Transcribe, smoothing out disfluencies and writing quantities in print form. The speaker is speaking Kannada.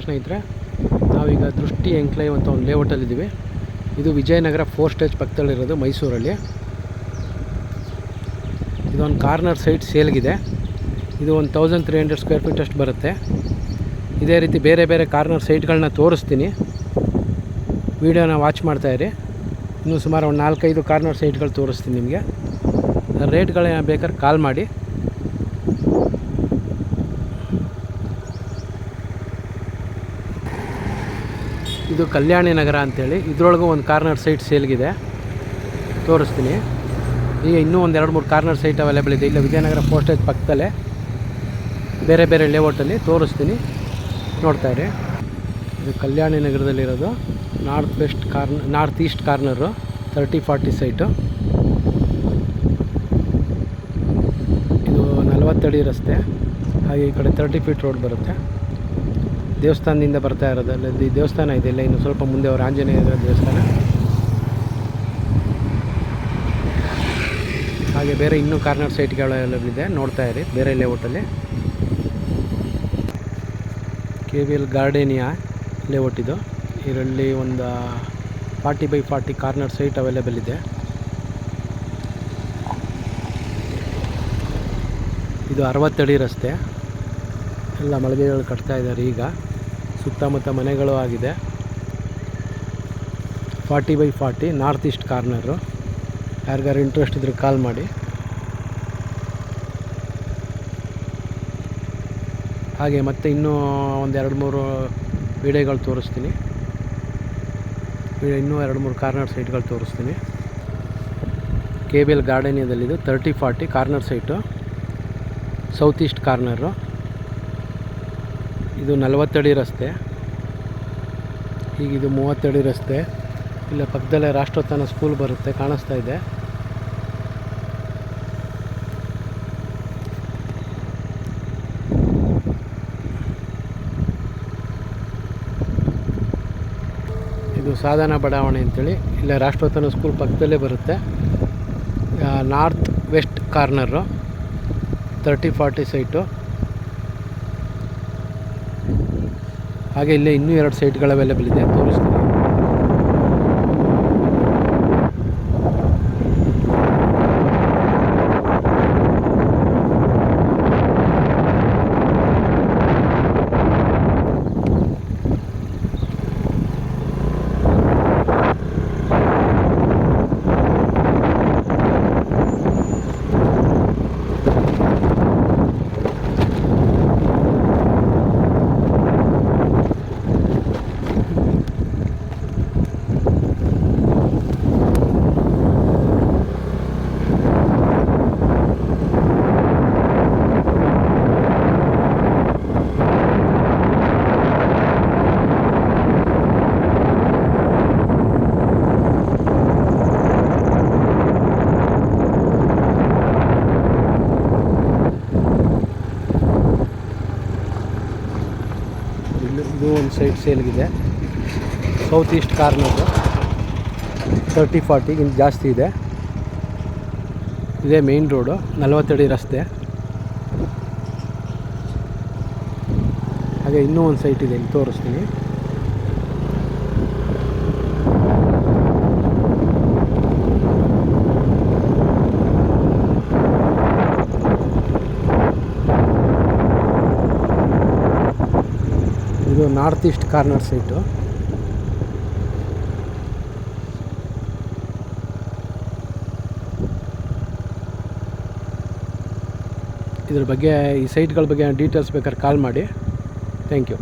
ಸ್ನೇಹಿತರೆ, ನಾವೀಗ ದೃಷ್ಟಿ ಎಂಕ್ಲೇವ್ ಅಂತ ಒಂದು ಲೇಔಟಲ್ಲಿದ್ದೀವಿ. ಇದು ವಿಜಯನಗರ 4 ಸ್ಟೇಜ್ ಪಕ್ಕದಲ್ಲಿರೋದು, ಮೈಸೂರಲ್ಲಿ. ಇದೊಂದು ಕಾರ್ನರ್ ಸೈಟ್ ಸೇಲ್ಗಿದೆ. ಇದು 1300 ಸ್ಕ್ವೇರ್ ಫೀಟ್ ಅಷ್ಟು ಬರುತ್ತೆ. ಇದೇ ರೀತಿ ಬೇರೆ ಬೇರೆ ಕಾರ್ನರ್ ಸೈಟ್ಗಳನ್ನ ತೋರಿಸ್ತೀನಿ, ವಿಡಿಯೋನ ವಾಚ್ ಮಾಡ್ತಾಯಿರಿ. ಇನ್ನೂ ಸುಮಾರು ಒಂದು 4-5 ಕಾರ್ನರ್ ಸೈಟ್ಗಳು ತೋರಿಸ್ತೀನಿ ನಿಮಗೆ. ರೇಟ್ಗಳು ಬೇಕಾದ್ರೆ ಕಾಲ್ ಮಾಡಿ. ಇದು ಕಲ್ಯಾಣಿ ನಗರ ಅಂಥೇಳಿ, ಇದರೊಳಗೂ ಒಂದು ಕಾರ್ನರ್ ಸೈಟ್ ಸೇಲ್ಗಿದೆ, ತೋರಿಸ್ತೀನಿ. ಈಗ ಇನ್ನೂ ಒಂದು 2-3 ಕಾರ್ನರ್ ಸೈಟ್ ಅವೈಲೇಬಲ್ ಇದೆ. ಇಲ್ಲ ವಿಜಯನಗರ 4 ಸ್ಟೇಜ್ ಪಕ್ಕದಲ್ಲೇ ಬೇರೆ ಬೇರೆ ಲೇಔಟಲ್ಲಿ ತೋರಿಸ್ತೀನಿ, ನೋಡ್ತಾಯಿರಿ. ಇದು ಕಲ್ಯಾಣಿ ನಗರದಲ್ಲಿರೋದು ನಾರ್ತ್ ಈಸ್ಟ್ ಕಾರ್ನರು 30-40 ಸೈಟು. ಇದು 40 ಅಡಿ ರಸ್ತೆ, ಹಾಗೆ ಈ ಕಡೆ 30 ಫೀಟ್ ರೋಡ್ ಬರುತ್ತೆ. ದೇವಸ್ಥಾನದಿಂದ ಬರ್ತಾ ಇರೋದು, ಅಲ್ಲಿ ದೇವಸ್ಥಾನ ಇದೆ, ಇಲ್ಲ ಇನ್ನು ಸ್ವಲ್ಪ ಮುಂದೆ ಅವರು ಆಂಜನೇಯ ದೇವಸ್ಥಾನ. ಹಾಗೆ ಬೇರೆ ಇನ್ನೂ ಕಾರ್ನರ್ ಸೈಟ್ಗಳೆಲ್ಲ ಇದೆ, ನೋಡ್ತಾ ಇರಿ ಬೇರೆ ಲೇಔಟಲ್ಲಿ. KVL ಗಾರ್ಡೇನಿಯಾ ಲೇಔಟ್ ಇದು. ಇದರಲ್ಲಿ ಒಂದು 40x40 ಕಾರ್ನರ್ ಸೈಟ್ ಅವೈಲೇಬಲ್ ಇದೆ. ಇದು 60 ಅಡಿ ರಸ್ತೆ, ಎಲ್ಲ ಮಳಿಗೆಗಳು ಕಟ್ತಾ ಇದ್ದಾರೆ. ಈಗ ಸುತ್ತಮುತ್ತ ಮನೆಗಳು ಆಗಿದೆ. 40x40 north East corner. ಯಾರಿಗಾರು ಇಂಟ್ರೆಸ್ಟ್ ಇದ್ದರೆ ಕಾಲ್ ಮಾಡಿ. ಹಾಗೆ ಮತ್ತೆ ಇನ್ನೂ ಒಂದು 2-3 ವಿಡಿಯೋಗಳು ತೋರಿಸ್ತೀನಿ. ಇನ್ನೂ 2-3 ಕಾರ್ನರ್ ಸೈಟ್ಗಳು ತೋರಿಸ್ತೀನಿ. KVL ಗಾರ್ಡೇನಿಯದಲ್ಲಿದ್ದು 30-40 corner site, south East corner. ಇದು 40 ಅಡಿ ರಸ್ತೆ, ಈಗ ಇದು 30 ಅಡಿ ರಸ್ತೆ. ಇಲ್ಲ ಪಕ್ಕದಲ್ಲೇ ರಾಷ್ಟ್ರೋತ್ಥಾನ ಸ್ಕೂಲ್ ಬರುತ್ತೆ, ಕಾಣಿಸ್ತಾ ಇದೆ. ಇದು ಸಾಧನ ಬಡಾವಣೆ ಅಂತೇಳಿ, ಇಲ್ಲ ರಾಷ್ಟ್ರೋತ್ಥಾನ ಸ್ಕೂಲ್ ಪಕ್ಕದಲ್ಲೇ ಬರುತ್ತೆ. North west corner 30-40 site. ಹಾಗೆ ಇಲ್ಲೇ ಇನ್ನೂ 2 ಸೈಟ್ಗಳು ಅವೈಲೇಬಲ್ ಇದೆ, ತೋರಿಸ್ತೀನಿ. ಇದು ಒಂದು ಸೈಟ್ ಸೇಲ್ಗಿದೆ, ಸೌತ್ ಈಸ್ಟ್ ಕಾರ್ನರು 30-40 ಜಾಸ್ತಿ ಇದೆ. ಇದೇ ಮೇನ್ ರೋಡು, 40 ಅಡಿ ರಸ್ತೆ. ಹಾಗೆ ಇನ್ನೂ ಒಂದು ಸೈಟ್ ಇದೆ, ಇಲ್ಲಿ ತೋರಿಸ್ತೀನಿ. ಇದು ನಾರ್ತ್ ಈಸ್ಟ್ ಕಾರ್ನರ್ ಸೈಟು. ಇದ್ರ ಬಗ್ಗೆ, ಈ ಸೈಟ್ಗಳ ಬಗ್ಗೆ ಡೀಟೇಲ್ಸ್ ಬೇಕಾದ್ರೆ ಕಾಲ್ ಮಾಡಿ. Thank you.